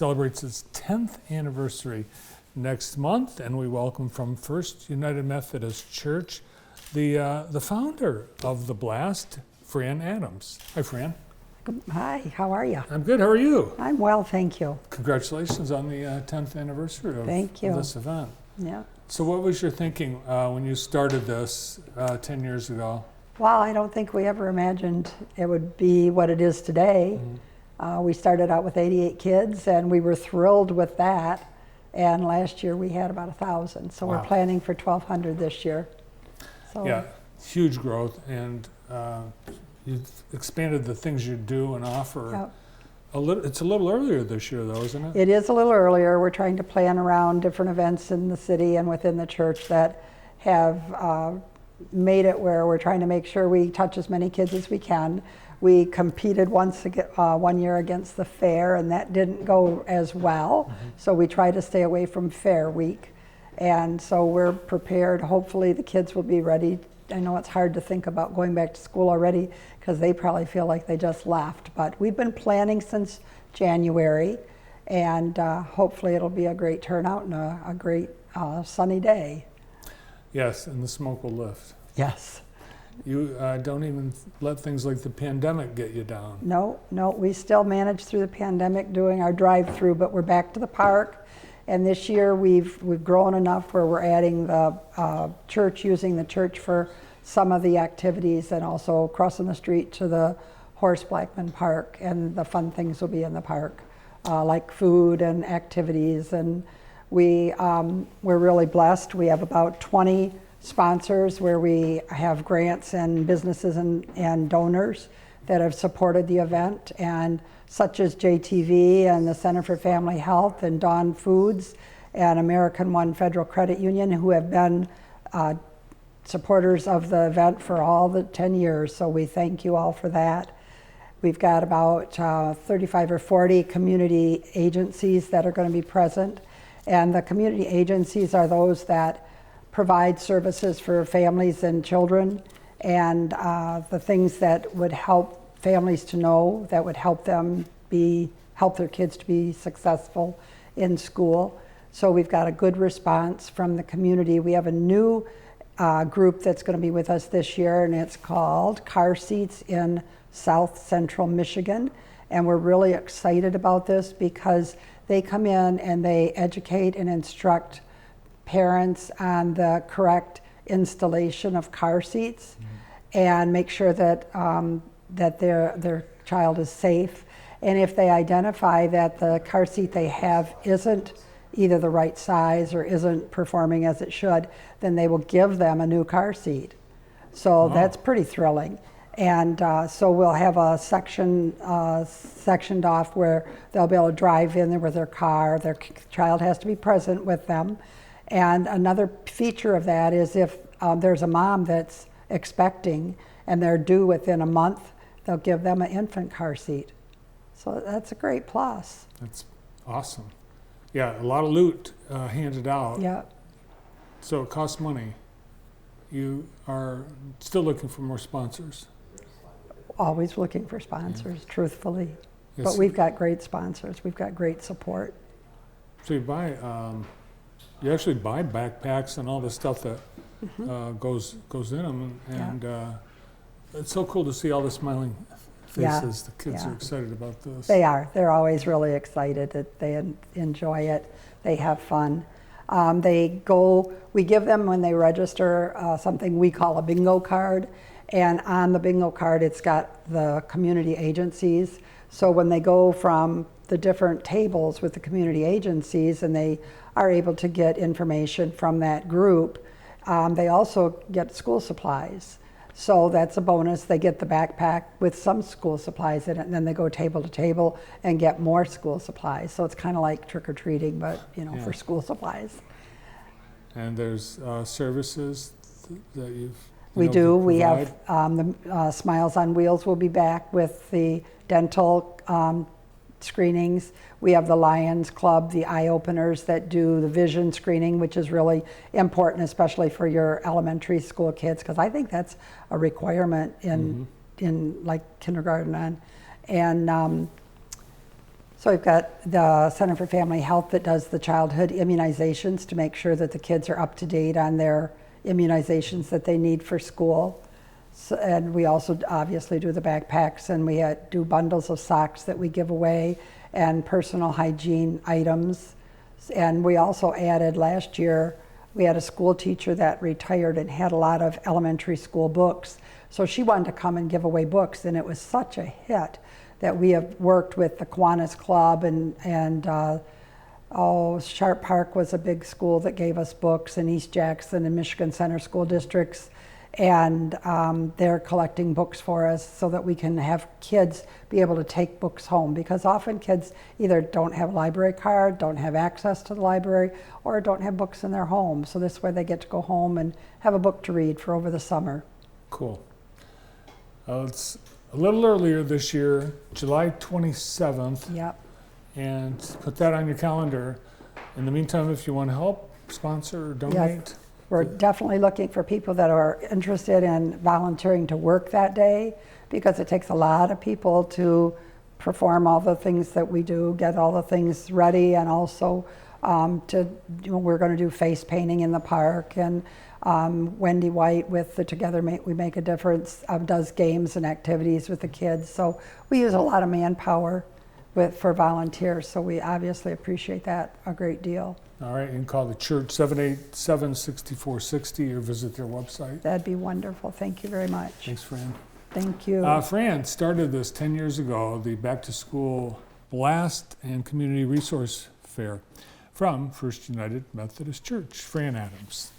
celebrates its 10th anniversary next month, and we welcome from First United Methodist Church the founder of the Blast, Fran Adams. Hi, Fran. Hi, how are you? I'm good. How are you? I'm well, thank you. Congratulations on the 10th anniversary of this event. Yeah. So what was your thinking when you started this 10 years ago? Well, I don't think we ever imagined it would be what it is today. Mm-hmm. We started out with 88 kids, and we were thrilled with that. And last year we had about 1,000, so Wow. we're planning for 1,200 this year. So, Yeah, huge growth, and you've expanded the things you do and offer. yeah. It's a little earlier this year, though, isn't it? It is a little earlier. We're trying to plan around different events in the city and within the church that have made it where we're trying to make sure we touch as many kids as we can. We competed one year against the fair, and that didn't go as well. Mm-hmm. So we try to stay away from Fair Week. And so we're prepared. Hopefully the kids will be ready. I know it's hard to think about going back to school already because they probably feel like they just left. But we've been planning since January, and hopefully it'll be a great turnout and a great sunny day. Yes, and the smoke will lift. Yes. You don't even let things like the pandemic get you down. No, we still managed through the pandemic doing our drive-through, but we're back to the park. And this year we've grown enough where we're adding the church, using the church for some of the activities, and also crossing the street to the Horace Blackman Park, and the fun things will be in the park, like food and activities. And we're really blessed. We have about 20 sponsors where we have grants and businesses and donors that have supported the event, and such as JTV and the Center for Family Health and Dawn Foods and American One Federal Credit Union, who have been supporters of the event for all the 10 years. So we thank you all for that. We've got about 35 or 40 community agencies that are going to be present. And the community agencies are those that provide services for families and children, and the things that would help families to know, that would help them help their kids to be successful in school. So we've got a good response from the community. We have a new group that's going to be with us this year, and it's called Car Seats in South Central Michigan. And we're really excited about this because they come in and they educate and instruct parents on the correct installation of car seats, and make sure that that their child is safe. And if they identify that the car seat they have isn't either the right size or isn't performing as it should, then they will give them a new car seat. So that's pretty thrilling. And so we'll have a sectioned off where they'll be able to drive in there with their car. Their child has to be present with them. And another feature of that is if there's a mom that's expecting and they're due within a month, they'll give them an infant car seat. So that's a great plus. That's awesome. Yeah, a lot of loot handed out. Yeah. So it costs money. You are still looking for more sponsors. Always looking for sponsors, truthfully. Yes. But we've got great sponsors. We've got great support. So you actually buy backpacks and all the stuff that goes in them, and it's so cool to see all the smiling faces. The kids are excited about this. They are. They're always really excited. That they enjoy it. They have fun. We give them, when they register, something we call a bingo card. And on the bingo card, it's got the community agencies. So when they go from the different tables with the community agencies and they are able to get information from that group, they also get school supplies. So that's a bonus. They get the backpack with some school supplies in it, and then they go table to table and get more school supplies. So it's kind of like trick-or-treating, but for school supplies. And there's services that you've We do. We provide? have the Smiles on Wheels will be back with the dental screenings. We have the Lions Club, the eye openers that do the vision screening, which is really important, especially for your elementary school kids, because I think that's a requirement in like kindergarten on. And So we've got the Center for Family Health that does the childhood immunizations to make sure that the kids are up to date on their immunizations that they need for school. So, and we also obviously do the backpacks, and we do bundles of socks that we give away and personal hygiene items. And we also added last year, we had a school teacher that retired and had a lot of elementary school books. So she wanted to come and give away books, and it was such a hit that we have worked with the Kiwanis Club and Sharp Park was a big school that gave us books, and East Jackson and Michigan Center school districts. And they're collecting books for us so that we can have kids be able to take books home, because often kids either don't have a library card, don't have access to the library, or don't have books in their home. So this way they get to go home and have a book to read for over the summer. Cool. It's a little earlier this year, July 27th. Yep. And put that on your calendar. In the meantime, if you want to help, sponsor, or donate. Yes. We're definitely looking for people that are interested in volunteering to work that day, because it takes a lot of people to perform all the things that we do, get all the things ready, and also we're going to do face painting in the park, and Wendy White with the Together We Make a Difference does games and activities with the kids. So we use a lot of manpower for volunteers, so we obviously appreciate that a great deal. All right, you can call the church 787-6460 or visit their website. That'd be wonderful. Thank you very much. Thanks, Fran. Thank you. Fran started this 10 years ago, the Back to School Blast and Community Resource Fair from First United Methodist Church. Fran Adams.